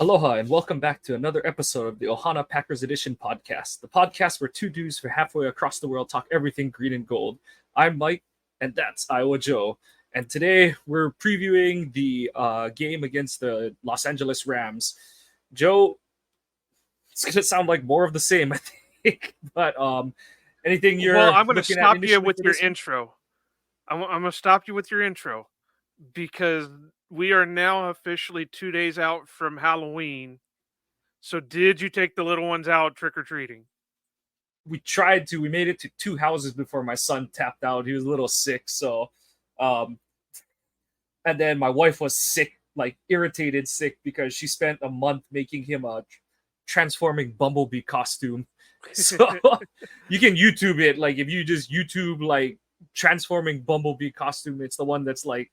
Aloha and welcome back to another episode of the Ohana Packers Edition podcast, the podcast where two dudes from halfway across the world talk everything green and gold. I'm Mike, and that's Iowa Joe. And today we're previewing the game against the Los Angeles Rams. Joe, it's going to sound like more of the same, I think. But anything Well, you're I'm going to looking at stop you initially with for your this one? intro. I'm going to stop you with your intro because we are now officially 2 days out from Halloween. So, did you take the little ones out trick or treating? We tried to. We made it to two houses before my son tapped out. He was a little sick, so um, and then my wife was sick, like irritated sick, because she spent a month making him a transforming bumblebee costume. So you can YouTube it. Like if you just YouTube like transforming bumblebee costume, it's the one that's like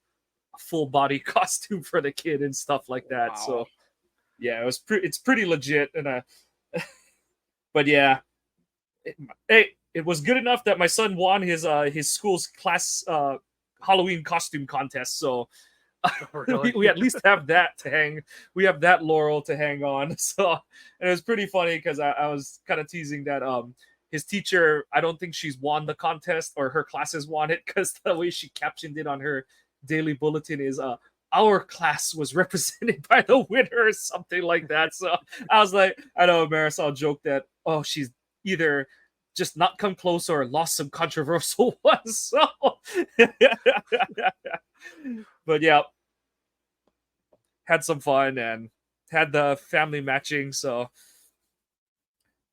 a full body costume for the kid and stuff like that. Wow. So yeah, it's pretty legit. And but yeah, it was good enough that my son won his school's class Halloween costume contest. So Really? we at least have that to hang. We have that laurel to hang on. So, and it was pretty funny because I was kind of teasing that his teacher, I don't think she's won the contest or her classes won it, because the way she captioned it on her daily bulletin is our class was represented by the winner or something like that. So I was like, I know Marisol joked that, oh, she's either just not come close or lost some controversial ones. So but yeah, had some fun and had the family matching. So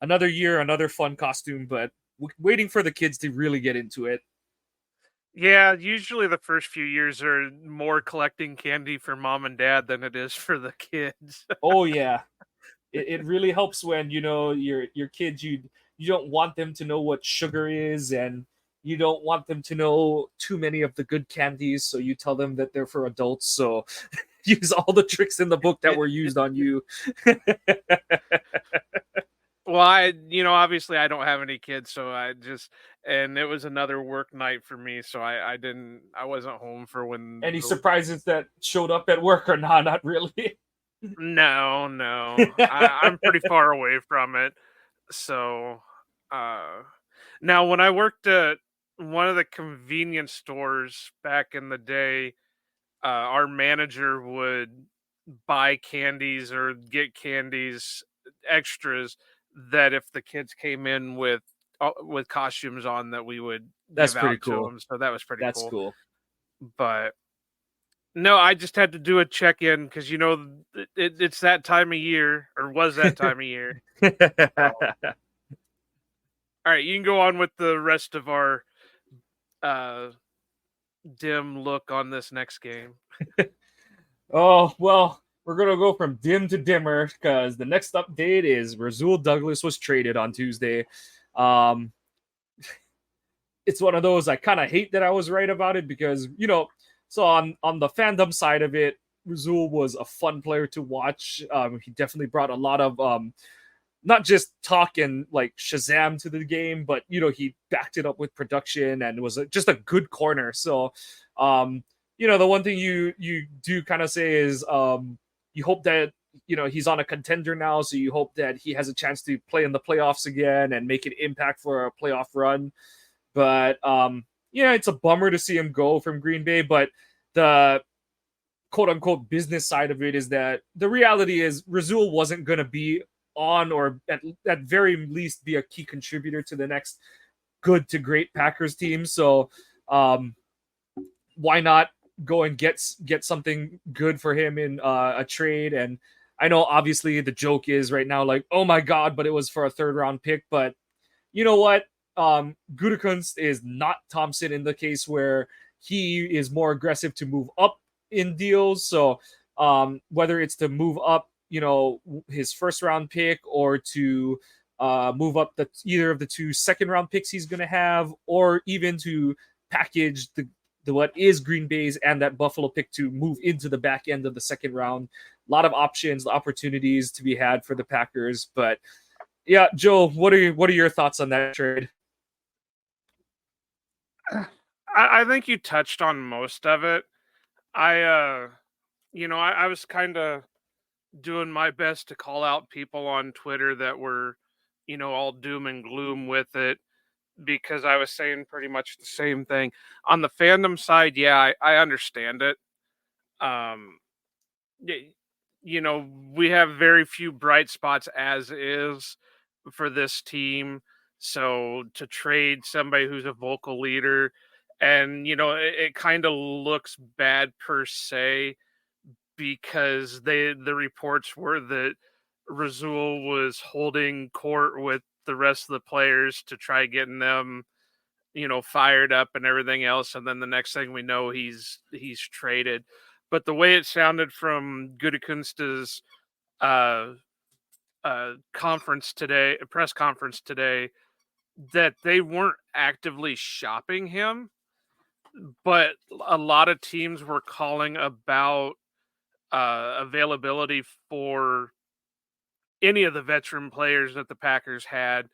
another year, another fun costume, but waiting for the kids to really get into it. Yeah, usually the first few years are more collecting candy for mom and dad than it is for the kids. Oh yeah, it really helps when your kids, you don't want them to know what sugar is, and you don't want them to know too many of the good candies, so you tell them that they're for adults. So use all the tricks in the book that were used on you. Well, obviously I don't have any kids, so and it was another work night for me, so I wasn't home for when Any surprises that showed up at work or not? Not really. no. I'm pretty far away from it. So, uh, now when I worked at one of the convenience stores back in the day, our manager would buy candies or get candies extras that if the kids came in with costumes on that we would That's give pretty out to cool. them. So that was pretty That's cool. cool. But no, I just had to do a check in because it's that time of year, or was that time of year. All right, you can go on with the rest of our uh, dim look on this next game. Oh, well, we're going to go from dim to dimmer because the next update is Razul Douglas was traded on Tuesday. Um, it's one of those I kind of hate that I was right about it because, so on the fandom side of it, Razul was a fun player to watch. He definitely brought a lot of not just talk and like Shazam to the game, but he backed it up with production and was just a good corner. So, the one thing you do kind of say is you hope that he's on a contender now, so you hope that he has a chance to play in the playoffs again and make an impact for a playoff run. But yeah, it's a bummer to see him go from Green Bay, but the quote unquote business side of it is that the reality is Razul wasn't going to be on, or at very least be a key contributor to the next good to great Packers team. So why not go and get something good for him in a trade? And I know obviously the joke is right now like, oh my god, but it was for a third round pick. But you know what? Gutekunst is not Thompson in the case where he is more aggressive to move up in deals. So whether it's to move up, his first round pick, or to move up either of the two second round picks he's going to have, or even to package the what is Green Bay's and that Buffalo pick to move into the back end of the second round. A lot of options, opportunities to be had for the Packers. But yeah, Joe, what are your thoughts on that trade? I think you touched on most of it. I was kind of doing my best to call out people on Twitter that were, all doom and gloom with it, because I was saying pretty much the same thing. On the fandom side, yeah, I understand it. Um, y- we have very few bright spots as is for this team. So to trade somebody who's a vocal leader, and it kind of looks bad per se, because the reports were that Razul was holding court with the rest of the players to try getting them, fired up and everything else, and then the next thing we know, he's traded. But the way it sounded from Gutekunst's uh, press conference today, that they weren't actively shopping him, but a lot of teams were calling about availability for any of the veteran players that the Packers had,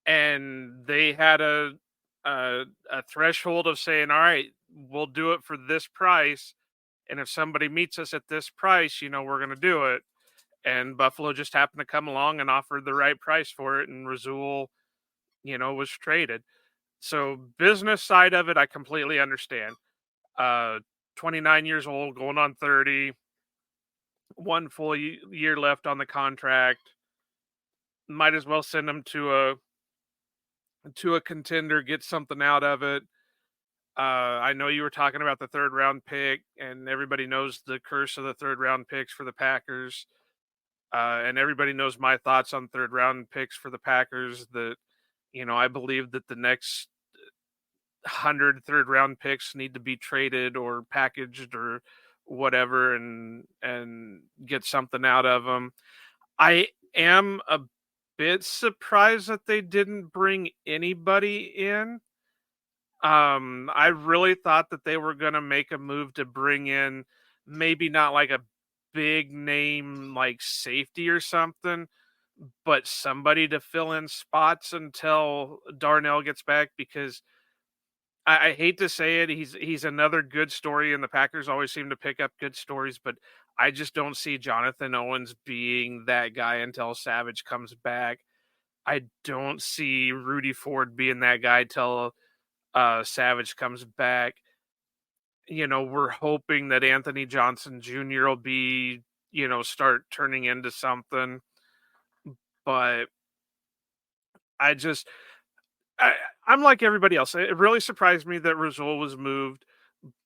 and they had a threshold of saying, "All right, we'll do it for this price, and if somebody meets us at this price, we're going to do it." And Buffalo just happened to come along and offered the right price for it, and Razul, was traded. So business side of it, I completely understand. Uh, 29 years old, going on 30, one full year left on the contract. Might as well send him to a contender, get something out of it. I know you were talking about the third round pick, and everybody knows the curse of the third round picks for the Packers. And everybody knows my thoughts on third round picks for the Packers. That I believe that the next 100 third round picks need to be traded or packaged or whatever, and get something out of them. I am a bit surprised that they didn't bring anybody in. I really thought that they were going to make a move to bring in maybe not like a big name like safety or something, but somebody to fill in spots until Darnell gets back, because I hate to say it, he's another good story, and the Packers always seem to pick up good stories, but I just don't see Jonathan Owens being that guy until Savage comes back. I don't see Rudy Ford being that guy till Savage comes back. We're hoping that Anthony Johnson Jr. will be, start turning into something. But I just, I, I'm like everybody else. It really surprised me that Razul was moved.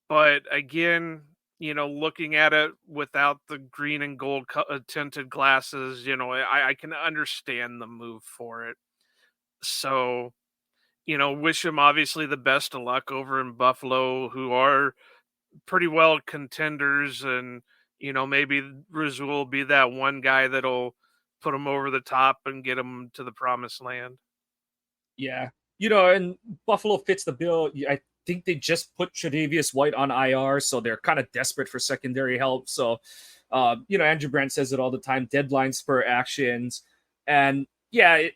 But again, looking at it without the green and gold tinted glasses, I can understand the move for it. So, wish him obviously the best of luck over in Buffalo, who are pretty well contenders, and maybe Rizul will be that one guy that'll put them over the top and get them to the promised land. Yeah. And Buffalo fits the bill. I think they just put Tre'Davious White on IR, so they're kind of desperate for secondary help. So, Andrew Brandt says it all the time: deadline spur actions. And yeah,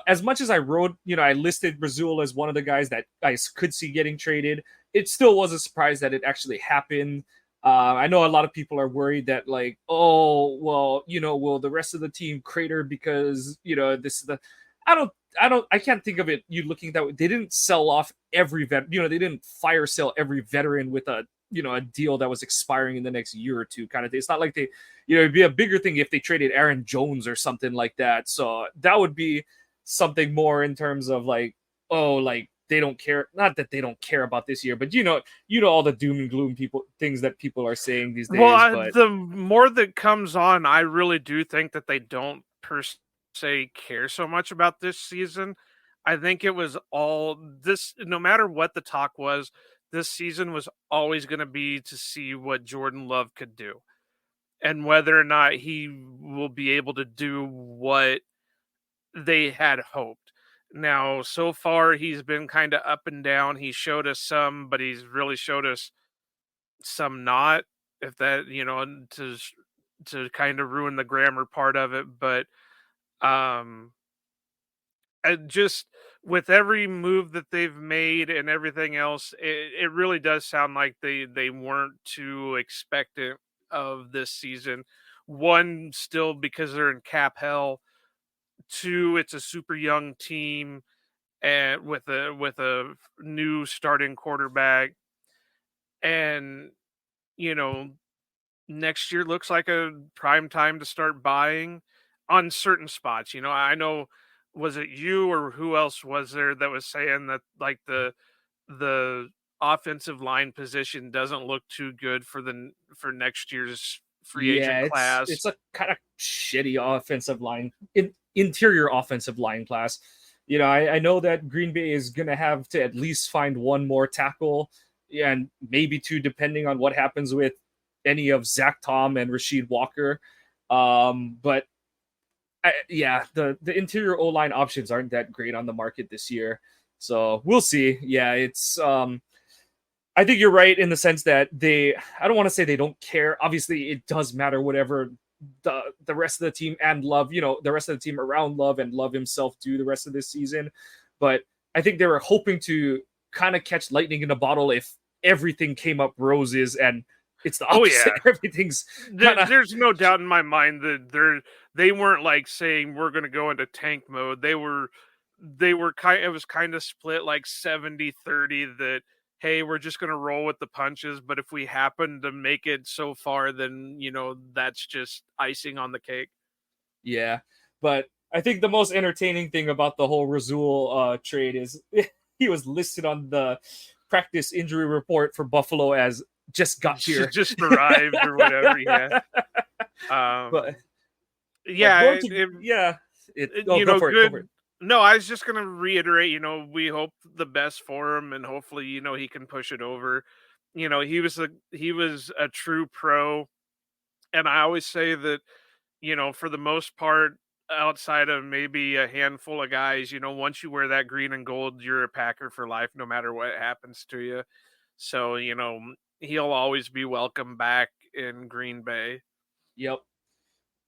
as much as I wrote, I listed Brazil as one of the guys that I could see getting traded. It still was a surprise that it actually happened. I know a lot of people are worried that, like, oh well, will the rest of the team crater because this is the. I don't I can't think of it. You looking that way. They didn't sell off every vet. They didn't fire sale every veteran with a deal that was expiring in the next year or two kind of thing. It's not like they, it'd be a bigger thing if they traded Aaron Jones or something like that. So that would be something more in terms of like, oh, like they don't care. Not that they don't care about this year, but all the doom and gloom things that people are saying these days. But The more that comes on, I really do think that they don't per se care so much about this season. I think it was all this, no matter what the talk was, this season was always going to be to see what Jordan Love could do, and whether or not he will be able to do what they had hoped. Now, so far, he's been kind of up and down. He showed us some, but he's really showed us some not. If that, to kind of ruin the grammar part of it, but um, just with every move that they've made and everything else, it really does sound like they weren't too expectant of this season, One, still because they're in cap hell. Two, it's a super young team and with a new starting quarterback. And you know, next year looks like a prime time to start buying on certain spots. I know, was it you or who else was there that was saying that like the offensive line position doesn't look too good for next year's free Yeah, agent class. it's a kind of shitty offensive line, interior offensive line class. I know that Green Bay is gonna have to at least find one more tackle, and maybe two, depending on what happens with any of Zach Tom and Rasheed Walker. But yeah, the interior O line options aren't that great on the market this year, so we'll see. Yeah, it's I think you're right in the sense that I don't want to say they don't care. Obviously, it does matter whatever the rest of the team and Love, the rest of the team around Love and Love himself do the rest of this season. But I think they were hoping to kind of catch lightning in a bottle if everything came up roses, and it's the opposite. Yeah. Everything's kinda... There's no doubt in my mind that they weren't like saying we're going to go into tank mode. They were it was kind of split like 70-30 that, hey, we're just going to roll with the punches, but if we happen to make it so far, then that's just icing on the cake. Yeah, but I think the most entertaining thing about the whole Razul trade is he was listed on the practice injury report for Buffalo as just got here, just arrived or whatever. Yeah. But yeah, go for it. No, I was just gonna reiterate. We hope the best for him, and hopefully, he can push it over. He was a true pro, and I always say that, for the most part, outside of maybe a handful of guys, once you wear that green and gold, you're a Packer for life, no matter what happens to you. So, he'll always be welcome back in Green Bay. Yep.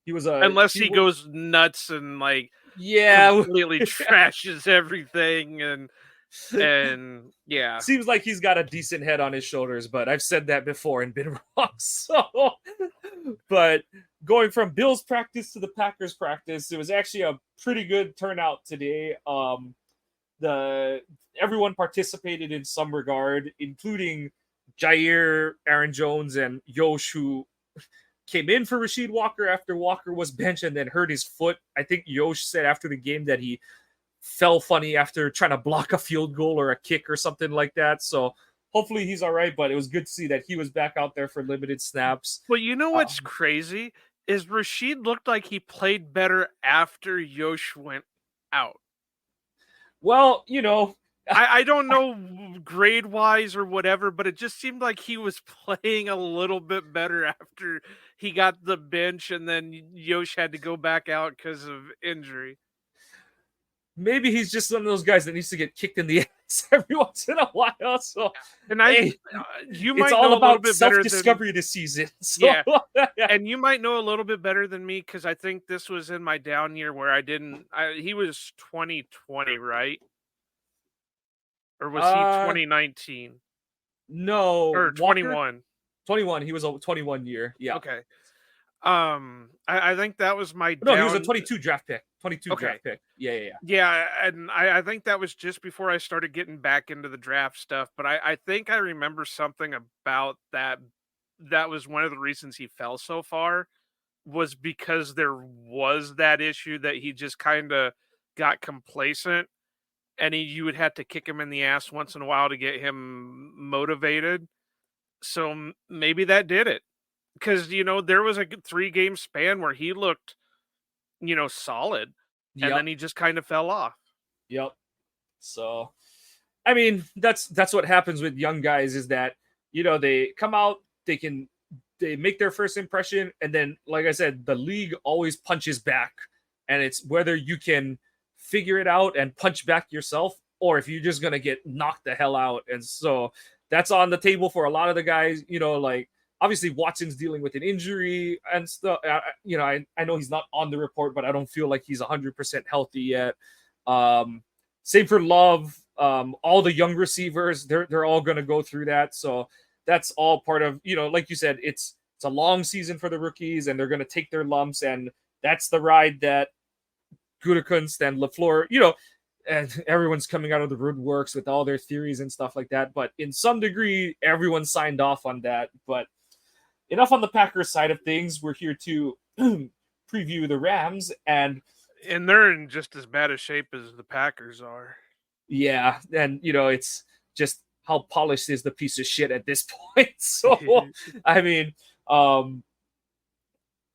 Unless he goes nuts and completely trashes everything and yeah. Seems like he's got a decent head on his shoulders, but I've said that before and been wrong. So, but going from Bills practice to the Packers practice, it was actually a pretty good turnout today. Everyone participated in some regard, including Jair, Aaron Jones, and Yosh, who came in for Rasheed Walker after Walker was benched and then hurt his foot. I think Yosh said after the game that he fell funny after trying to block a field goal or a kick or something like that. So hopefully he's all right, but it was good to see that he was back out there for limited snaps. Well, what's crazy is Rasheed looked like he played better after Yosh went out. Well, I don't know grade wise or whatever, but it just seemed like he was playing a little bit better after he got the bench and then Yosh had to go back out because of injury. Maybe he's just one of those guys that needs to get kicked in the ass every once in a while. So, you might it's all know about a little bit self-discovery this season. So, yeah, and you might know a little bit better than me because I think this was in my down year where he was 2020, right? Or was he 2019? No, or 21. 21. He was a 21 year. Yeah. Okay. I think that was my he was a 22 draft pick. 22 draft pick. Yeah. Yeah, and I think that was just before I started getting back into the draft stuff. But I think I remember something about that. That was one of the reasons he fell so far, was because there was that issue that he just kind of got complacent, and you would have to kick him in the ass once in a while to get him motivated. So maybe that did it. Because, there was a 3-game span where he looked, solid. And then he just kind of fell off. Yep. So, I mean, that's what happens with young guys is that, they come out, they make their first impression. And then, like I said, the league always punches back. And it's whether you can figure it out and punch back yourself, or if you're just going to get knocked the hell out. And so that's on the table for a lot of the guys, obviously Watson's dealing with an injury and stuff. I know he's not on the report, but I don't feel like he's 100% healthy yet. Same for Love. All the young receivers, they're all going to go through that. So that's all part of, like you said, it's a long season for the rookies, and they're going to take their lumps, and that's the ride that Gutekunst and LaFleur, and everyone's coming out of the woodworks with all their theories and stuff like that. But in some degree, everyone signed off on that. But enough on the Packers side of things. We're here to preview the Rams, and they're in just as bad a shape as the Packers are. yeah, and it's just how polished is the piece of shit at this point. So I mean,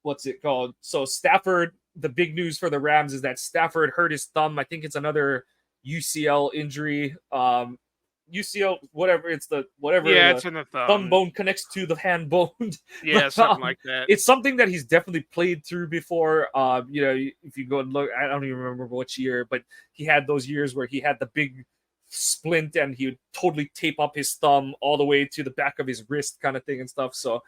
what's it called? So Stafford, the big news for the Rams is that Stafford hurt his thumb. I think it's another UCL injury. UCL, whatever it's the it's in the thumb bone connects to the hand bone. Yeah, but, something like that. It's something that he's definitely played through before. If you go and look, I don't even remember which year, but he had those years where he had the big splint and he would totally tape up his thumb all the way to the back of his wrist, kind of thing and stuff. So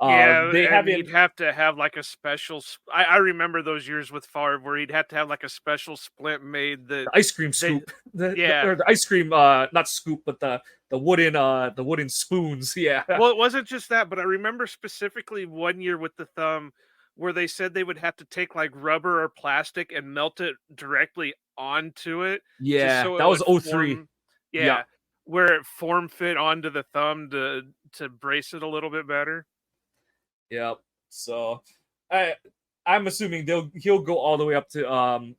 he'd have to have like a special. I remember those years with Favre where he'd have to have like a special splint made. The ice cream scoop, the ice cream, not scoop, but the wooden spoons. Yeah. Well, it wasn't just that, but I remember specifically one year with the thumb where they said they would have to take like rubber or plastic and melt it directly onto it. Yeah, so that was 03. Yeah, where it form fit onto the thumb to brace it a little bit better. Yep. So I'm assuming he'll go all the way up to to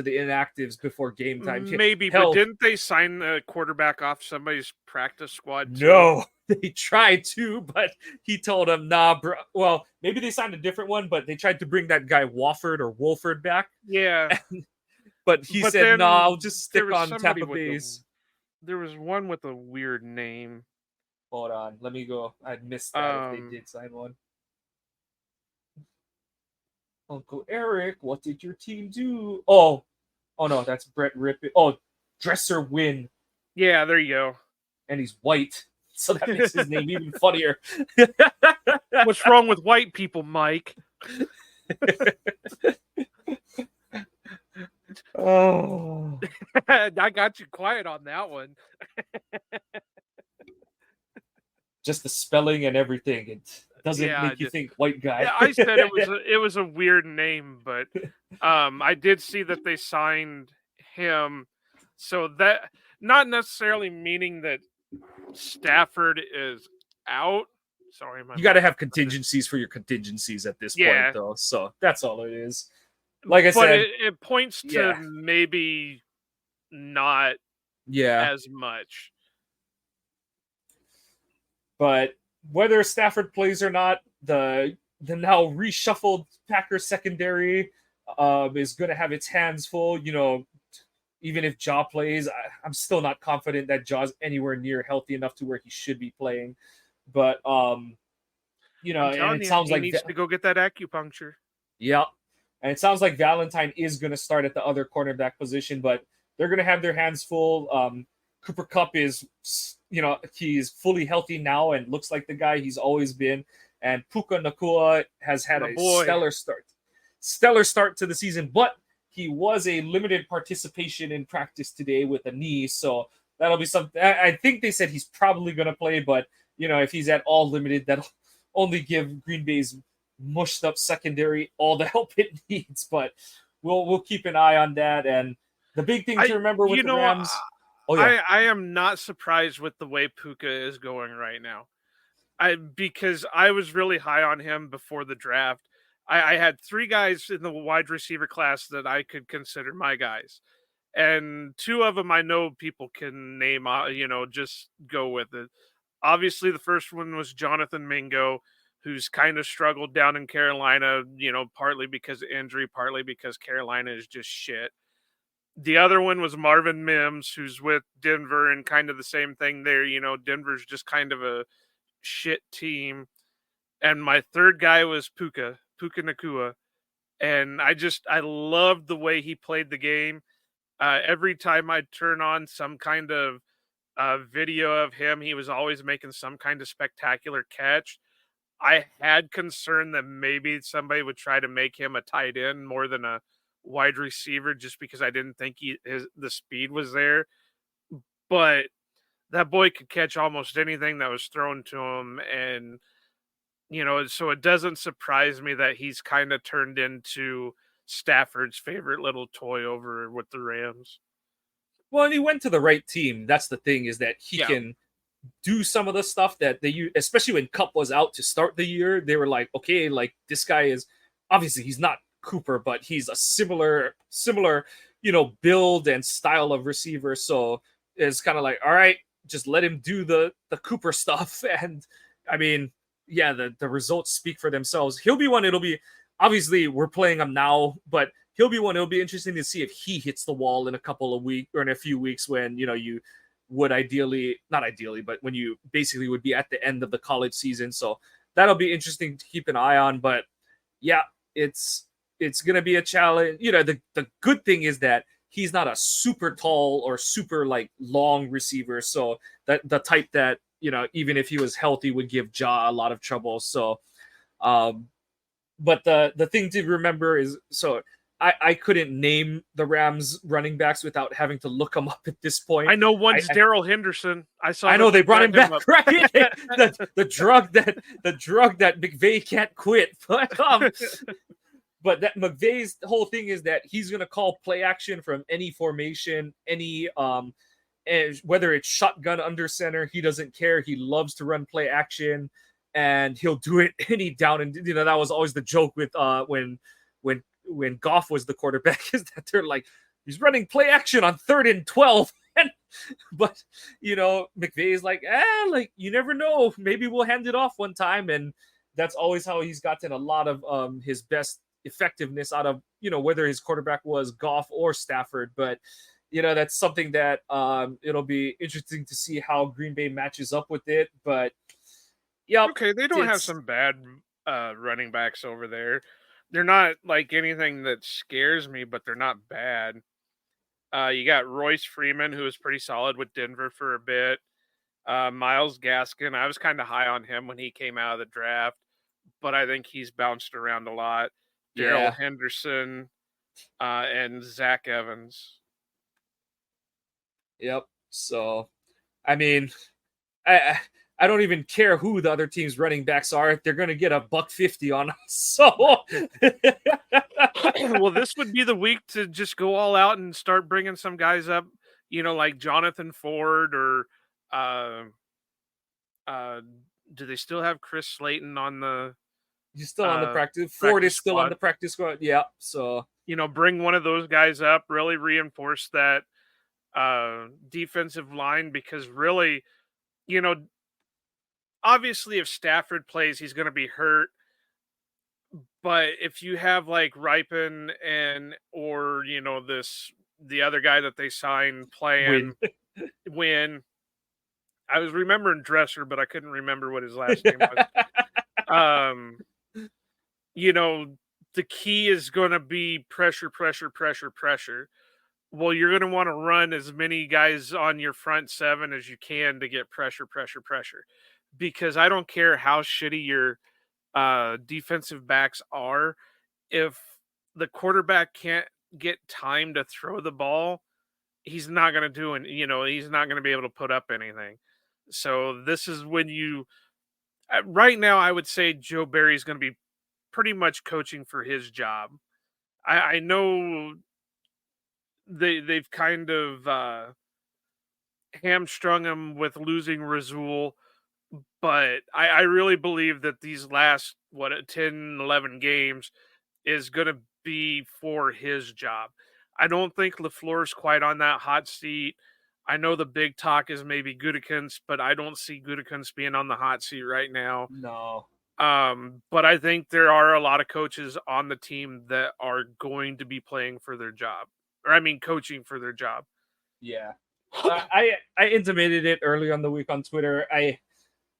the inactives before game time. Maybe, but didn't they sign a quarterback off somebody's practice squad too? No, they tried to, but he told them, nah, bro. Well, maybe they signed a different one, but they tried to bring that guy Wolford back. Yeah. But he said, nah, I'll just stick on Tampa Bay's. There was one with a weird name. Hold on, let me go. I missed that if they did sign one. Uncle Eric, what did your team do? Oh no, that's Brett Rippon. Oh, Dresser Win. Yeah, there you go. And he's white, so that makes his name even funnier. What's wrong with white people, Mike? Oh, I got you quiet on that one. Just the spelling and everything. It doesn't make you think white guy. Yeah, I said it was a weird name, but I did see that they signed him. So that not necessarily meaning that Stafford is out. Sorry, you got to have contingencies for your contingencies at this point, though. So that's all it is. Like I said, it points to maybe not as much. But whether Stafford plays or not, the now reshuffled Packers secondary is going to have its hands full. Even if Jaw plays, I'm still not confident that Jaw's anywhere near healthy enough to where he should be playing. But and it sounds like he needs to go get that acupuncture. Yeah, and it sounds like Valentine is going to start at the other cornerback position, but they're going to have their hands full. Cooper Kupp is, he's fully healthy now and looks like the guy he's always been. And Puka Nacua has had a stellar start to the season, but he was a limited participation in practice today with a knee, so that'll be something. I think they said he's probably going to play, but if he's at all limited, that'll only give Green Bay's mushed up secondary all the help it needs. But we'll keep an eye on that. And the big thing to remember with the Rams. I am not surprised with the way Puka is going right now. Because I was really high on him before the draft. I had 3 guys in the wide receiver class that I could consider my guys. And 2 of them I know people can name, just go with it. Obviously, the first one was Jonathan Mingo, who's kind of struggled down in Carolina, partly because of injury, partly because Carolina is just shit. The other one was Marvin Mims, who's with Denver, and kind of the same thing there. Denver's just kind of a shit team. And my third guy was Puka Nacua. And I loved the way he played the game. Every time I turn on some kind of video of him, he was always making some kind of spectacular catch. I had concern that maybe somebody would try to make him a tight end more than a wide receiver, just because I didn't think the speed was there. But that boy could catch almost anything that was thrown to him, and So it doesn't surprise me that he's kind of turned into Stafford's favorite little toy over with the Rams. Well, and he went to the right team. That's the thing, is that he Yeah. can do some of the stuff that they use, especially when Cup was out to start the year. They were like, okay, like this guy is obviously he's not Cooper, but he's a similar, build and style of receiver. So it's kind of like, all right, just let him do the Cooper stuff. And I mean, yeah, the results speak for themselves. He'll be one. It'll be obviously we're playing him now, but he'll be one. It'll be interesting to see if he hits the wall in a couple of weeks or in a few weeks when you would ideally, not ideally, but when you basically would be at the end of the college season. So that'll be interesting to keep an eye on. But yeah, it's gonna be a challenge. The good thing is that he's not a super tall or super like long receiver. So that the type that, even if he was healthy would give Ja a lot of trouble. So but the thing to remember is, so I couldn't name the Rams running backs without having to look them up at this point. I know one's Daryl Henderson. I know they brought him back, up. right? the drug that McVay can't quit. But that McVay's whole thing is that he's gonna call play action from any formation, any whether it's shotgun under center, he doesn't care. He loves to run play action, and he'll do it any down. And that was always the joke with when Goff was the quarterback, is that they're like, he's running play action on 3rd and 12. But McVay is like, you never know. Maybe we'll hand it off one time. And that's always how he's gotten a lot of his best effectiveness out of, whether his quarterback was Goff or Stafford. But that's something that it'll be interesting to see how Green Bay matches up with it. But yeah, okay, they don't have some bad running backs over there. They're not like anything that scares me, but they're not bad. You got Royce Freeman, who was pretty solid with Denver for a bit. Myles Gaskin, I was kind of high on him when he came out of the draft, but I think he's bounced around a lot. Daryl Henderson, and Zach Evans. Yep. So, I mean, I don't even care who the other team's running backs are. They're going to get $150 on us. So, well, this would be the week to just go all out and start bringing some guys up, like Jonathan Ford or do they still have Chris Slayton on the? He's still on the practice. Ford is still on the practice squad. Yeah. So, bring one of those guys up, really reinforce that defensive line, because really, obviously if Stafford plays, he's going to be hurt. But if you have like Ripon or the other guy that they signed playing, Win. I was remembering Dresser, but I couldn't remember what his last name was. The key is going to be pressure. Well, you're going to want to run as many guys on your front seven as you can to get pressure. Because I don't care how shitty your defensive backs are. If the quarterback can't get time to throw the ball, he's not going to do it. He's not going to be able to put up anything. So this is when right now, I would say Joe Barry's going to be pretty much coaching for his job. I know they've kind of hamstrung him with losing Rasul, but I really believe that these last 10, 11 games is going to be for his job. I don't think LaFleur's quite on that hot seat. I know the big talk is maybe Gutekunst, but I don't see Gutekunst being on the hot seat right now. No. But I think there are a lot of coaches on the team that are going to be playing for their job, coaching for their job. Yeah. I intimated it early on the week on Twitter.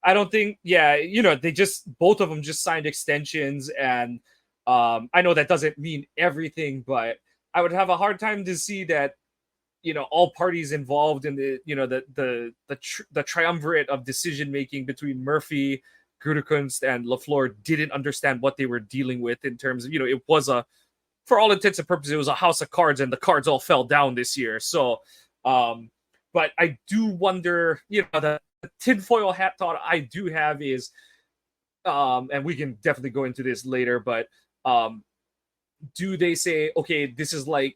I don't think, they both of them just signed extensions, and I know that doesn't mean everything, but I would have a hard time to see that, all parties involved in the triumvirate of decision making between Murphy, Gutekunst, and LaFleur didn't understand what they were dealing with in terms of, it was for all intents and purposes, it was a house of cards, and the cards all fell down this year. So, but I do wonder, the tinfoil hat thought I do have is, and we can definitely go into this later, but do they say, okay, this is like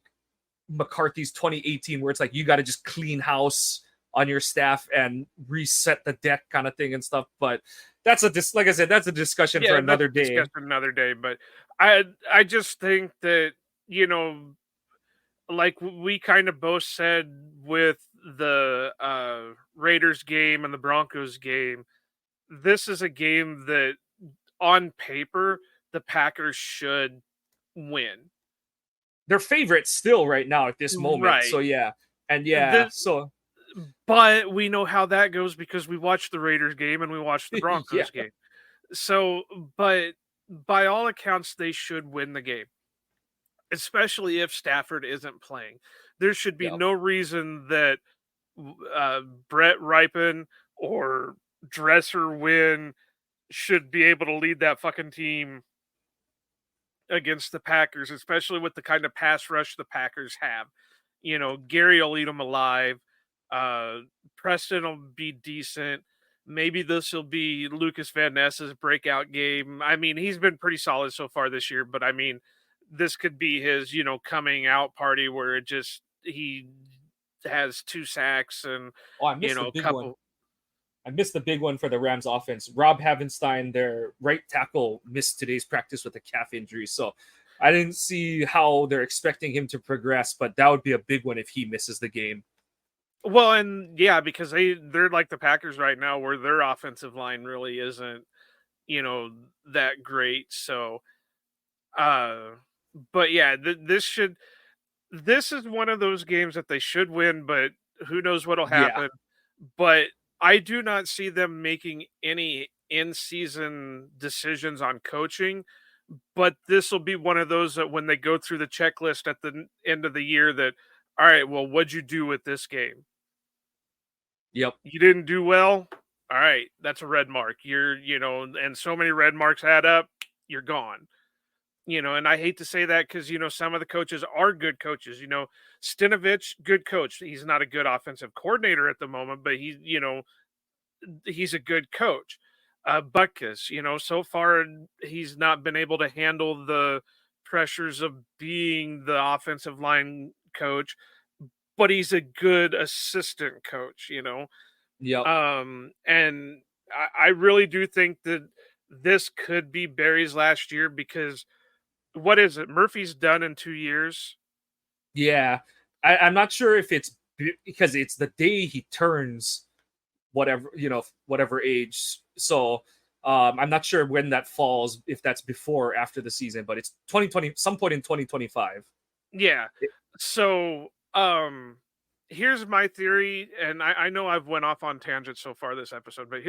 McCarthy's 2018, where it's like you got to just clean house on your staff and reset the deck kind of thing and stuff? But that's like I said, that's a discussion for Yeah, that's another day. discussed another day. But I just think that, you know, like we kind of both said with the Raiders game and the Broncos game, this is a game that on paper the Packers should win. They're favorites still right now at this moment. So Right. yeah. And yeah, so But we know how that goes because we watched the Raiders game and we watched the yeah. Broncos game. So, but by all accounts, they should win the game, especially if Stafford isn't playing. There should be Yep. no reason that Brett Ripon or Dresser Wynn should be able to lead that fucking team against the Packers, especially with the kind of pass rush the Packers have. You know, Gary will eat them alive. Preston will be decent. Maybe this will be Lucas Van Ness's breakout game. I mean, he's been pretty solid so far this year, but I mean, this could be his, you know, coming out party where it just he has 2 sacks and, Oh, I you missed the know, a big one. couple. I missed the big one for the Rams offense. Rob Havenstein, their right tackle, missed today's practice with a calf injury. So I didn't see how they're expecting him to progress, but that would be a big one if he misses the game. Well, and yeah, because they're like the Packers right now, where their offensive line really isn't, you know, that great. So, uh, but yeah, this is one of those games that they should win, but who knows what'll Yeah. happen. But I do not see them making any in-season decisions on coaching. But this will be one of those that when they go through the checklist at the end of the year, that all right, well, what'd you do with this game? Yep. You didn't do well. All right, that's a red mark. You're, you know, and so many red marks add up, you're gone. You know, and I hate to say that because, you know, some of the coaches are good coaches. You know, Stinovich, good coach. He's not a good offensive coordinator at the moment, but he's, you know, he's a good coach. Butkus, you know, so far he's not been able to handle the pressures of being the offensive line coach, but he's a good assistant coach, you know. Yep. And I really do think that this could be Barry's last year because what is it? Murphy's done in 2 years. Yeah. I'm not sure if it's because it's the day he turns whatever, whatever age. So I'm not sure when that falls, if that's before or after the season, but it's 2020, some point in 2025. Yeah. So here's my theory, and I know I've went off on tangents so far this episode, but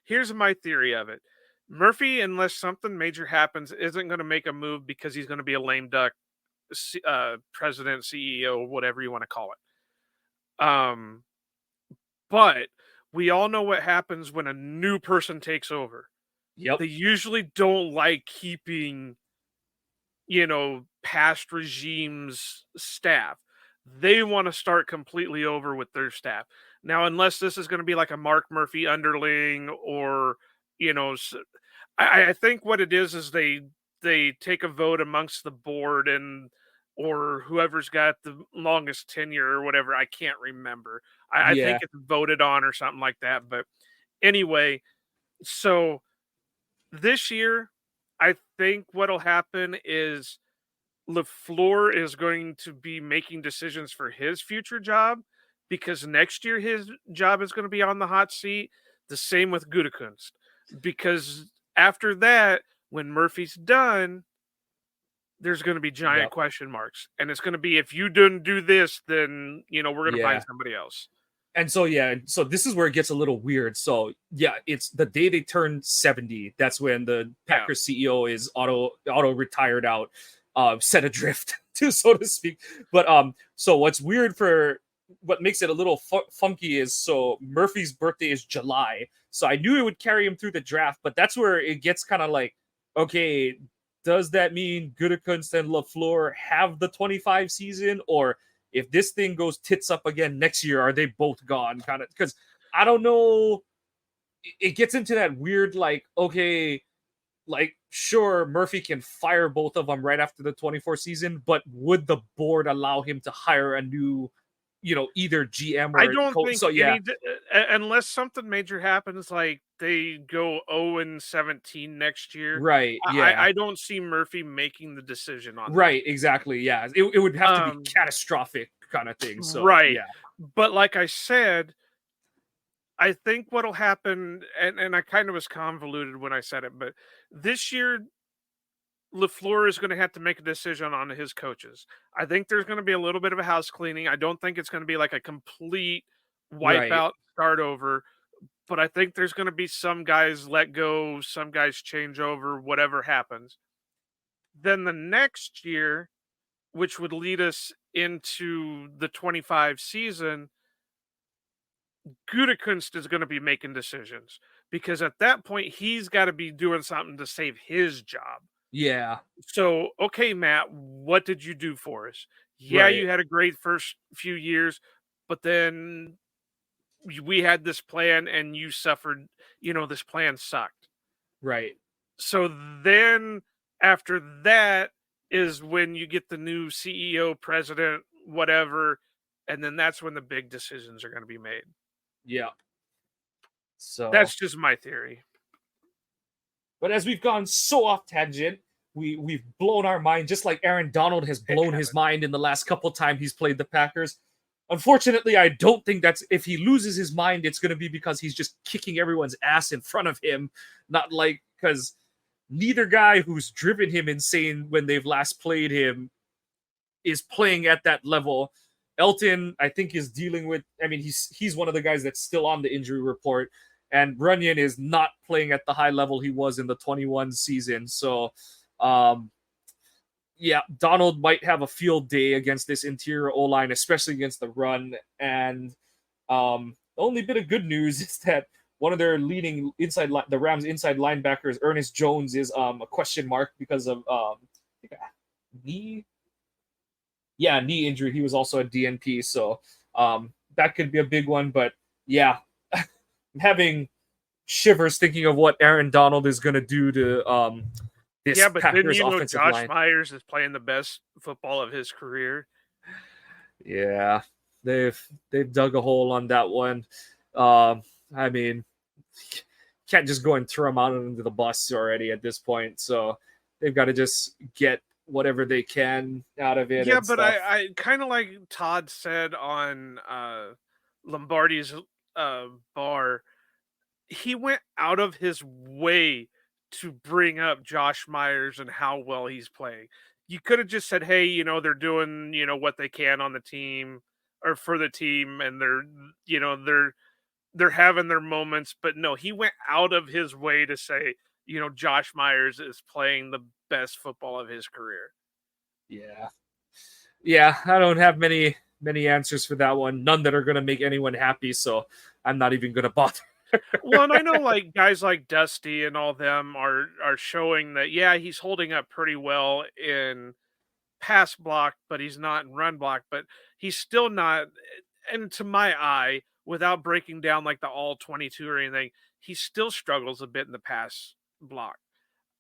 here's my theory of it. Murphy, unless something major happens, isn't going to make a move because he's going to be a lame duck president, CEO, whatever you want to call it. But we all know what happens when a new person takes over. Yep. They usually don't like keeping, you know, past regimes' staff. They want to start completely over with their staff. Now, unless this is going to be like a Mark Murphy underling or, you know, I think what it is they take a vote amongst the board and or whoever's got the longest tenure or whatever. I can't remember. I Yeah. think it's voted on or something like that. But anyway, so this year, I think what'll happen is LaFleur is going to be making decisions for his future job because next year his job is going to be on the hot seat. The same with Gutekunst. Because after that, when Murphy's done, there's going to be giant Yep. question marks. And it's going to be if you didn't do this, then, you know, we're going to find Yeah. somebody else. And so yeah, so this is where it gets a little weird. So yeah, it's the day they turn 70. That's when the Packers CEO is auto retired out, set adrift, to so to speak. But so what's weird for what makes it a little funky is so Murphy's birthday is July, so I knew it would carry him through the draft, but that's where it gets kind of like, okay, does that mean Gutekunst and LaFleur have the 25 season, or if this thing goes tits up again next year, are they both gone? Kind of, because I don't know. It gets into that weird, like, okay, like, sure, Murphy can fire both of them right after the 24 season, but would the board allow him to hire a new, either GM I or don't coach? think So yeah, unless something major happens, like they go 0-17 next year, right, yeah, I don't see Murphy making the decision on that. right, exactly, yeah. It would have to be Um, catastrophic kind of thing. So right. yeah, But like I said, I think what'll happen, and I kind of was convoluted when I said it, but this year LaFleur is going to have to make a decision on his coaches. I think there's going to be a little bit of a house cleaning. I don't think it's going to be like a complete right, wipeout start over, but I think there's going to be some guys let go, some guys change over, whatever happens. Then the next year, which would lead us into the 25 season, Gutekunst is going to be making decisions because at that point he's got to be doing something to save his job. yeah, So, okay, Matt, what did you do for us? Yeah, right, you had a great first few years, but then we had this plan and you suffered, this plan sucked. right. So then after that is when you get the new CEO, president, whatever, and then that's when the big decisions are going to be made. Yeah. So, That's just my theory. but as we've gone so off tangent, we've blown our mind, just like Aaron Donald has blown his mind in the last couple times he's played the Packers. Unfortunately, I don't think that's, if he loses his mind, it's going to be because he's just kicking everyone's ass in front of him, not like because neither guy who's driven him insane when they've last played him is playing at that level. Elton, I think, is dealing with. I mean, he's one of the guys that's still on the injury report, and Runyon is not playing at the high level he was in the 21 season. So, um, yeah, Donald might have a field day against this interior O line, especially against the run. And the only bit of good news is that one of their leading the Rams inside linebackers, Ernest Jones, is a question mark because of knee knee injury. He was also a DNP, so that could be a big one. But yeah, I'm having shivers thinking of what Aaron Donald is going to do to this Yeah, but then Packers offensive Josh line. Myers is playing the best football of his career. Yeah, they've dug a hole on that one. Um, I mean, can't just go and throw him out into the bus already at this point. So they've got to just get whatever they can out of it Yeah, and but stuff. I kind of like Todd said on Lombardi's bar, he went out of his way to bring up Josh Myers and how well he's playing. You could have just said, "Hey, they're doing, what they can on the team or for the team and they're having their moments." But no, he went out of his way to say, Josh Myers is playing the best football of his career. Yeah, yeah. I don't have many answers for that one. None that are going to make anyone happy. So I'm not even going to bother. Well, and I know like guys like Dusty and all them are showing that yeah, he's holding up pretty well in pass block, but he's not in run block, but he's still not, and to my eye, without breaking down like the all 22 or anything, he still struggles a bit in the pass block.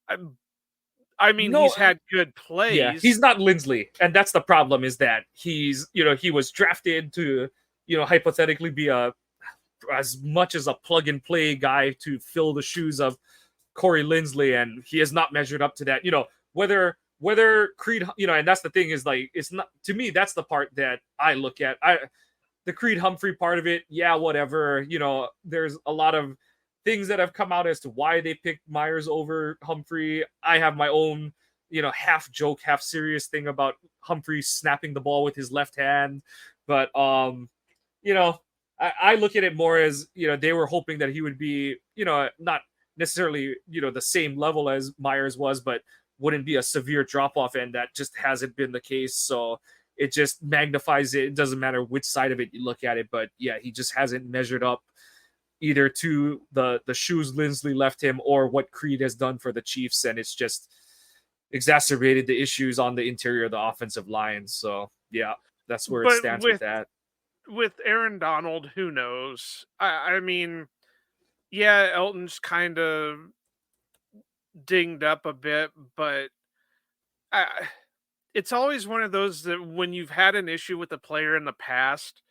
I, I mean, No, he's had good yeah, he's plays. not Lindsley, and that's the problem. Is that he's he was drafted to hypothetically be a as much as a plug and play guy to fill the shoes of Corey Lindsley, and he has not measured up to that. Whether Creed, and that's the thing is like it's not to me. That's the part that I look at. The Creed Humphrey part of it, yeah, whatever. There's a lot of things that have come out as to why they picked Myers over Humphrey. I have my own, half joke, half serious thing about Humphrey snapping the ball with his left hand. But you know, I look at it more as, they were hoping that he would be, not necessarily, the same level as Myers was, but wouldn't be a severe drop off, and that just hasn't been the case. So it just magnifies it. It doesn't matter which side of it you look at it, but yeah, he just hasn't measured up either to the shoes Lindsley left him or what Creed has done for the Chiefs, and it's just exacerbated the issues on the interior of the offensive line. So yeah, that's where it But stands with that. with Aaron Donald, who knows? I mean, yeah, Elton's kind of dinged up a bit, but I, it's always one of those that when you've had an issue with a player in the past,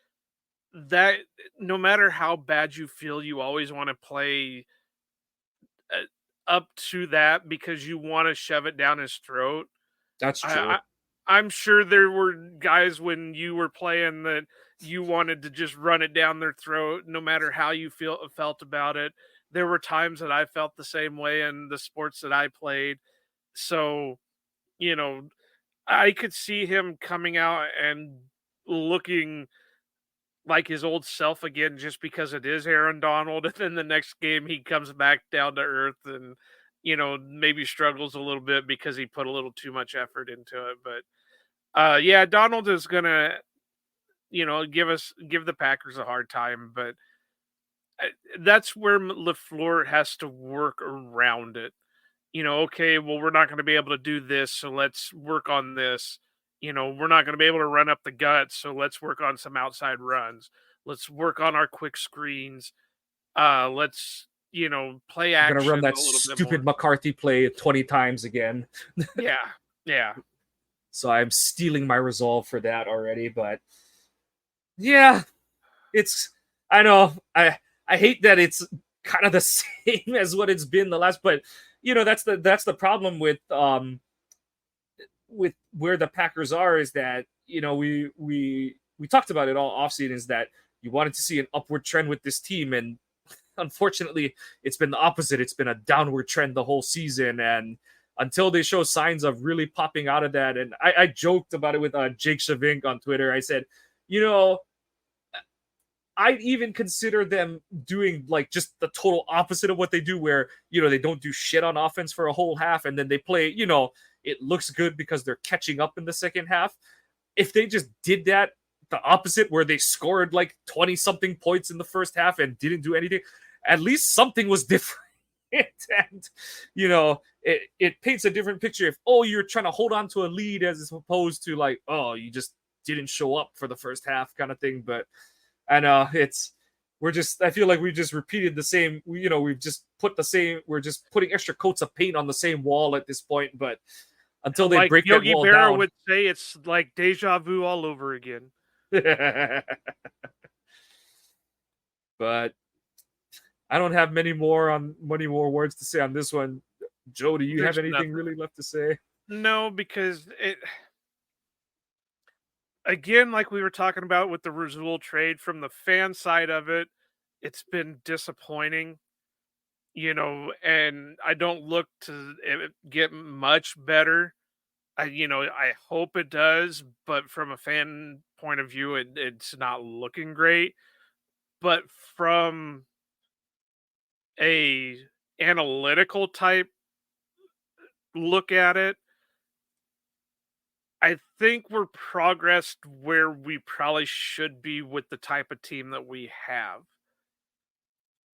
that no matter how bad you feel, you always want to play uh, up to that because you want to shove it down his throat. That's I, true. I I'm sure there were guys when you were playing that you wanted to just run it down their throat, no matter how you felt about it. There were times that I felt the same way in the sports that I played. So, you know, I could see him coming out and looking like his old self again just because it is Aaron Donald, and then the next game he comes back down to earth and, maybe struggles a little bit because he put a little too much effort into it. But yeah, Donald is gonna, give the Packers a hard time, but that's where LaFleur has to work around it. Okay, well, we're not going to be able to do this, so let's work on this. We're not going to be able to run up the gut, so let's work on some outside runs. Let's work on our quick screens. Let's, play We're gonna run action that a little bit stupid more. McCarthy play 20 times again. Yeah, yeah. So I'm stealing my resolve for that already. But yeah, it's I know I hate that it's kind of the same as what it's been the last, but that's the problem with where the Packers are is that we talked about it all offseason is that you wanted to see an upward trend with this team, and unfortunately it's been the opposite. It's been a downward trend the whole season, and until they show signs of really popping out of that. And I joked about it with Jake Shavink on Twitter. I said, you know, I'd even consider them doing like just the total opposite of what they do, where they don't do shit on offense for a whole half, and then they play. It looks good because they're catching up in the second half. If they just did that, the opposite, where they scored like 20 something points in the first half and didn't do anything, at least something was different. And it paints a different picture if you're trying to hold on to a lead as opposed to like you just didn't show up for the first half kind of thing. But I know I feel like we just repeated the same. We've just put the same. We're just putting extra coats of paint on the same wall at this point. But until they Like break that Yogi wall Berra down, would say, it's like deja vu all over again. but I don't have many more words to say on this one. Joe, do you have There's anything nothing. really left to say? No, because it again, like we were talking about with the Razul trade, from the fan side of it, it's been disappointing, and I don't look to it get much better. I hope it does, but from a fan point of view, it's not looking great. But from a analytical type look at it, I think we're progressed where we probably should be with the type of team that we have.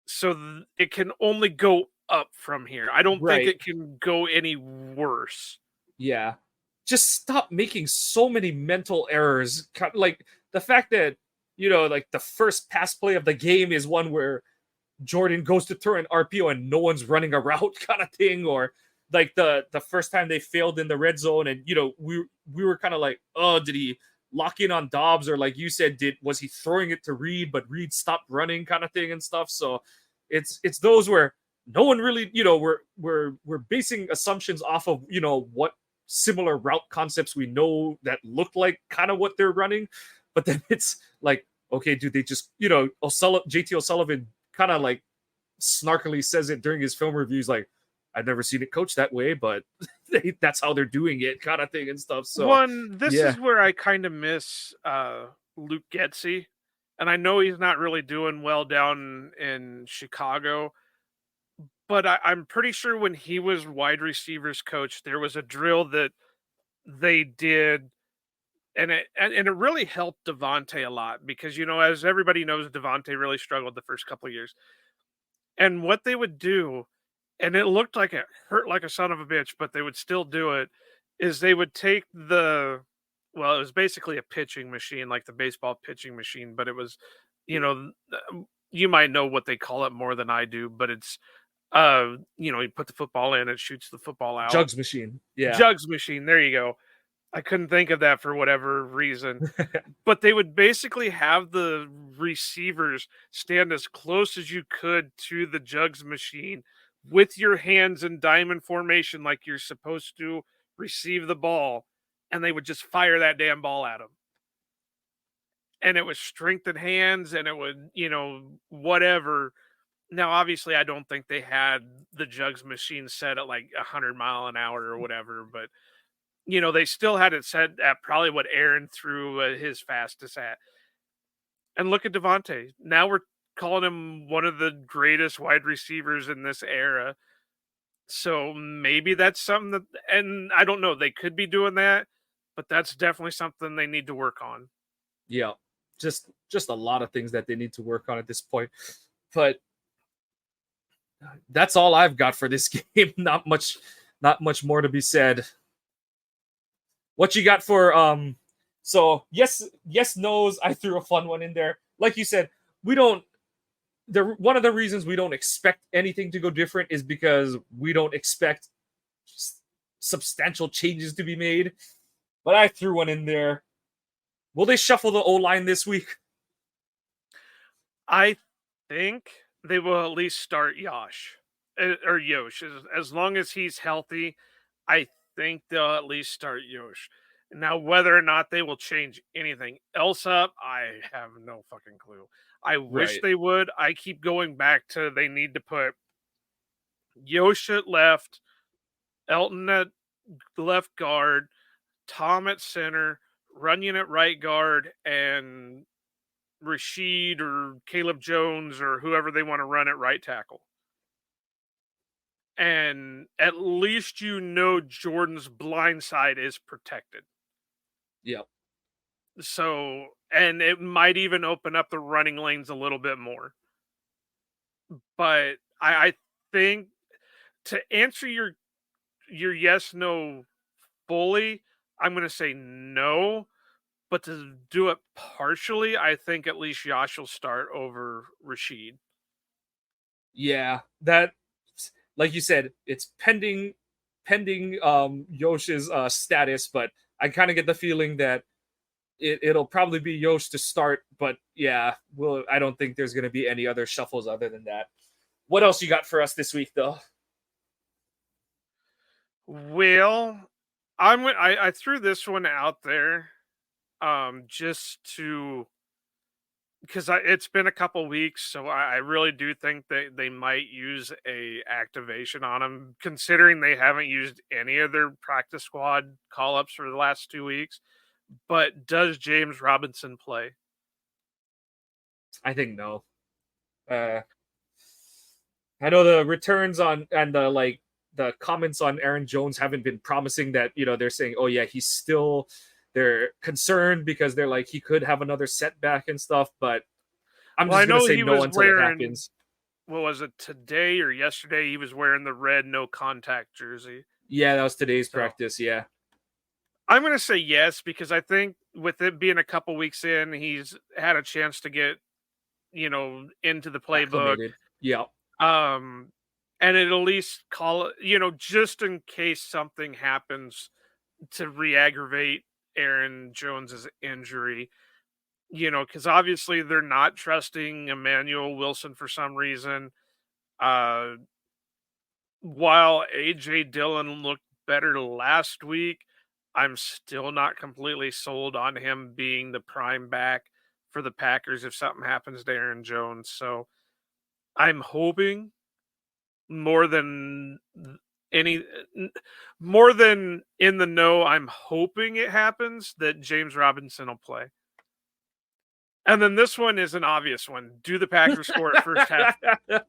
So it can only go up from here. I don't think Right. it can go any worse. Yeah. Just stop making so many mental errors. Like the fact that, like the first pass play of the game is one where Jordan goes to throw an RPO and no one's running a route kind of thing, or like the first time they failed in the red zone, and we were kind of like, oh, did he lock in on Dobbs, or like you said, was he throwing it to Reed, but Reed stopped running kind of thing and stuff. So it's those where no one really, we're basing assumptions off of what similar route concepts we know that look like kind of what they're running, but then it's like, okay, do they just JT O'Sullivan kind of like snarkily says it during his film reviews, like, I've never seen it coached that way, but that's how they're doing it, kind of thing and stuff. So, This yeah, is where I kind of miss Luke Getzey, and I know he's not really doing well down in Chicago, but I'm pretty sure when he was wide receivers coach, there was a drill that they did, and it really helped Devontae a lot because as everybody knows, Devontae really struggled the first couple of years. And what they would do, and it looked like it hurt like a son of a bitch, but they would still do it, is they would take well, it was basically a pitching machine, like the baseball pitching machine, but it was, you know, you might know what they call it more than I do, but it's You put the football in, it shoots the football out. Jugs machine. Yeah. Jugs machine. There you go. I couldn't think of that for whatever reason. But they would basically have the receivers stand as close as you could to the jugs machine with your hands in diamond formation, like you're supposed to receive the ball, and they would just fire that damn ball at them. And it was strengthened hands, and it would, whatever. Now, obviously, I don't think they had the jugs machine set at like 100 mile an hour or whatever, but they still had it set at probably what Aaron threw his fastest at. And look at Devontae. Now we're calling him one of the greatest wide receivers in this era. So maybe that's something that, and I don't know, they could be doing that, but that's definitely something they need to work on. Yeah. Just a lot of things that they need to work on at this point. But that's all I've got for this game. Not much more to be said. What you got for so yes, no's, I threw a fun one in there. Like you said, we don't one of the reasons we don't expect anything to go different is because we don't expect substantial changes to be made. But I threw one in there. Will they shuffle the O-line this week? I think they will at least start Yosh. As long as he's healthy, I think they'll at least start Yosh. Now, whether or not they will change anything else up, I have no fucking clue. I wish they would. I keep going back to they need to put Yosh at left, Elton at left guard, Tom at center, Runyon at right guard, and Rashid or Caleb Jones or whoever they want to run at right tackle. And at least Jordan's blind side is protected. Yep. So, and it might even open up the running lanes a little bit more. But I think to answer your yes, no fully, I'm going to say no. But to do it partially, I think at least Yosh will start over Rashid. Yeah, that, like you said, it's pending Yosh's status, but I kind of get the feeling that it'll probably be Yosh to start. But yeah, I don't think there's going to be any other shuffles other than that. What else you got for us this week, though? Well, I threw this one out there, just to, because it's been a couple weeks, so I really do think that they might use a activation on him, considering they haven't used any of their practice squad call ups for the last 2 weeks. But does James Robinson play? I think no. I know the returns on and the comments on Aaron Jones haven't been promising. That they're saying, oh yeah, he's still. They're concerned because they're like he could have another setback and stuff. But I'm just gonna say no until it happens. What was it, today or yesterday? He was wearing the red no contact jersey. Yeah, that was today's practice. Yeah. I'm going to say yes, because I think with it being a couple weeks in, he's had a chance to get, into the playbook. Acclimated. Yeah. And it'll at least call, just in case something happens to re-aggravate Aaron Jones's injury, because obviously they're not trusting Emmanuel Wilson for some reason. While AJ Dillon looked better last week, I'm still not completely sold on him being the prime back for the Packers if something happens to Aaron Jones. So I'm hoping more than in the know, I'm hoping it happens that James Robinson will play. And then this one is an obvious one. Do the Packers score at first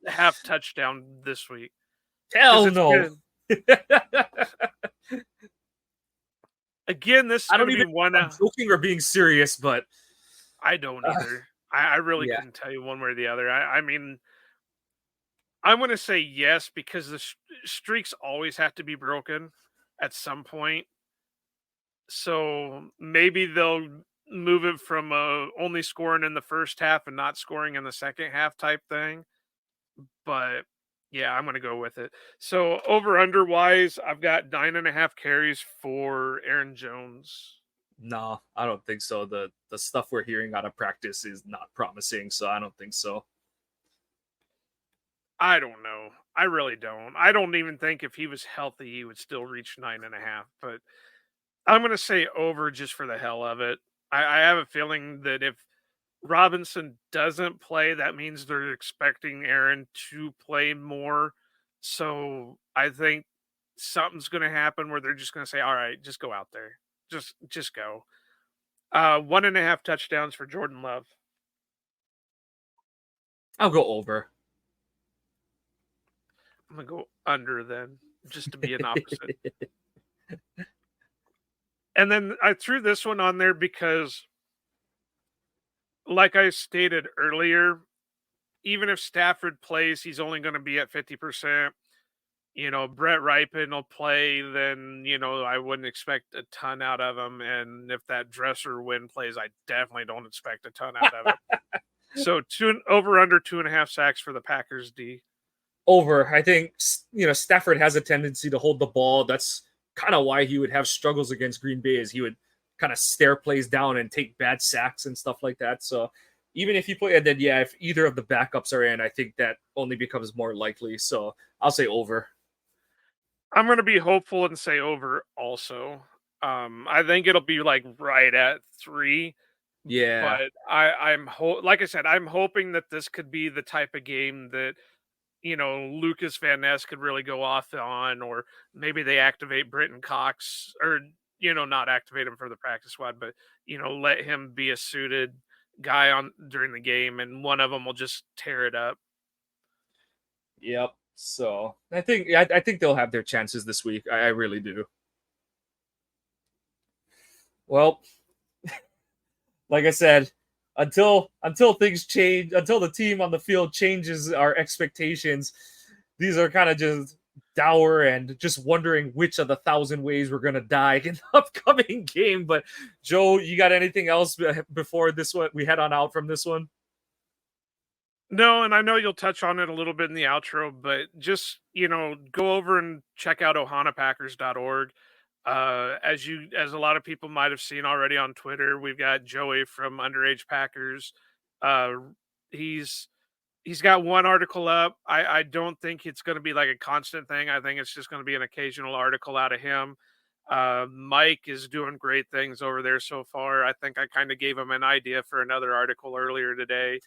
half touchdown this week? Hell no. Again, this is going to be one. I'm joking or being serious, but I don't either. I really couldn't tell you one way or the other. I mean, I'm going to say yes, because the streaks always have to be broken at some point. So maybe they'll move it from only scoring in the first half and not scoring in the second half type thing. But Yeah, I'm gonna go with it. So over under wise, I've got 9.5 carries for Aaron Jones. No, I don't think so. The stuff we're hearing out of practice is not promising, so I don't think so. I don't know. I really don't. I don't even think if he was healthy, he would still reach 9.5. But I'm gonna say over just for the hell of it. I have a feeling that if Robinson doesn't play, that means they're expecting Aaron to play more. So I think something's going to happen where they're just going to say, "All right, just go out there, just go." 1.5 touchdowns for Jordan Love. I'll go over. I'm gonna go under then, just to be an opposite. And then I threw this one on there because, like I stated earlier, even if Stafford plays, he's only going to be at 50%. Brett Ripon will play, then, I wouldn't expect a ton out of him. And if that Dresser win plays, I definitely don't expect a ton out of it. So over under 2.5 sacks for the Packers D. Over. I think, Stafford has a tendency to hold the ball. That's kind of why he would have struggles against Green Bay, is he would kind of stare plays down and take bad sacks and stuff like that. So even if you play, and then, yeah, if either of the backups are in, I think that only becomes more likely. So I'll say over. I'm going to be hopeful and say over also. I think it'll be like right at 3. Yeah. But like I said, I'm hoping that this could be the type of game that Lucas Van Ness could really go off on, or maybe they activate Britton Cox, or not activate him for the practice squad, but let him be a suited guy on during the game, and one of them will just tear it up. Yep. So I think they'll have their chances this week. I really do. Well, like I said, until things change, until the team on the field changes our expectations, these are kind of just dour and just wondering which of the 1,000 ways we're gonna die in the upcoming game. But Joe, you got anything else before this one? We head on out from this one. No, and I know you'll touch on it a little bit in the outro, but just, go over and check out ohanapackers.org. As a lot of people might have seen already on Twitter, we've got Joey from Underage Packers. Uh, he's he's got one article up. I don't think it's going to be like a constant thing. I think it's just going to be an occasional article out of him. Mike is doing great things over there so far. I think I kind of gave him an idea for another article earlier today.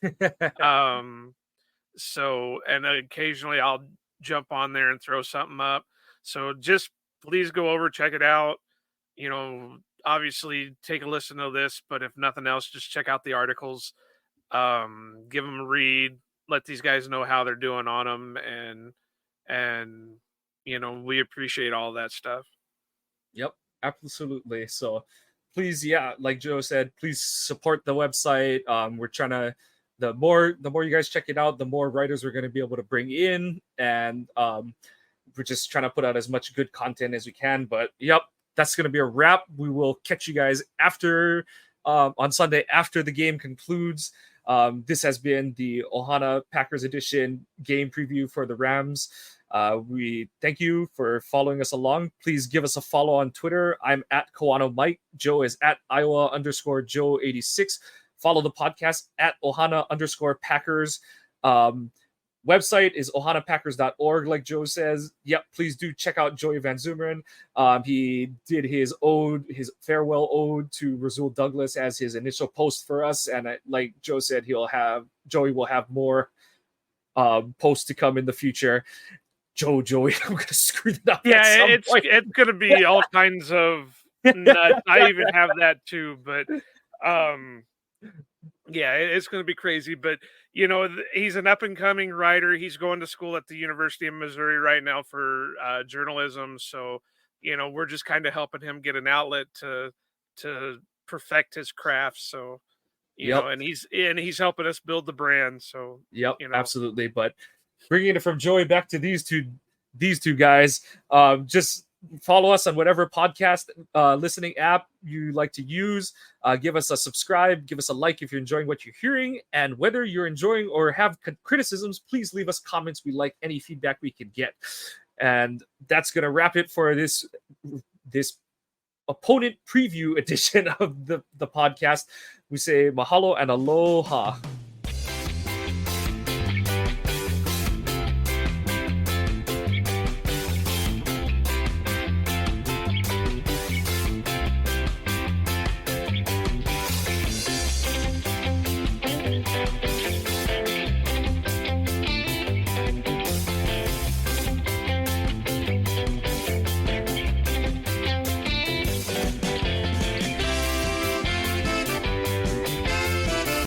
So, and occasionally I'll jump on there and throw something up. So just please go over, check it out. Obviously take a listen to this, but if nothing else, just check out the articles. Give them a read, let these guys know how they're doing on them. And, we appreciate all that stuff. Yep, absolutely. So please, yeah, like Joe said, please support the website. We're trying to, the more you guys check it out, the more writers we're going to be able to bring in, and we're just trying to put out as much good content as we can. But yep, that's going to be a wrap. We will catch you guys after on Sunday after the game concludes. This has been the Ohana Packers edition game preview for the Rams. We thank you for following us along. Please give us a follow on Twitter. I'm at Kawano Mike. Joe is at Iowa_Joe86. Follow the podcast at Ohana_Packers. Website is ohanapackers.org, like Joe says. Yep, please do check out Joey Van Zumeren. He did his farewell ode to Rasul Douglas as his initial post for us, and like Joe said, Joey will have more posts to come in the future. Joey, I'm gonna screw that up. Yeah, it's gonna be all kinds of nuts. I even have that too, but yeah, it's gonna be crazy. But he's an up and coming writer. He's going to school at the University of Missouri right now for journalism. So we're just kind of helping him get an outlet to perfect his craft. So and he's helping us build the brand. So absolutely. But bringing it from Joey back to these two guys, just follow us on whatever podcast listening app you like to use. Give us a subscribe, give us a like if you're enjoying what you're hearing, and whether you're enjoying or have criticisms, please leave us comments. We like any feedback we can get. And that's gonna wrap it for this opponent preview edition of the podcast. We say mahalo and aloha.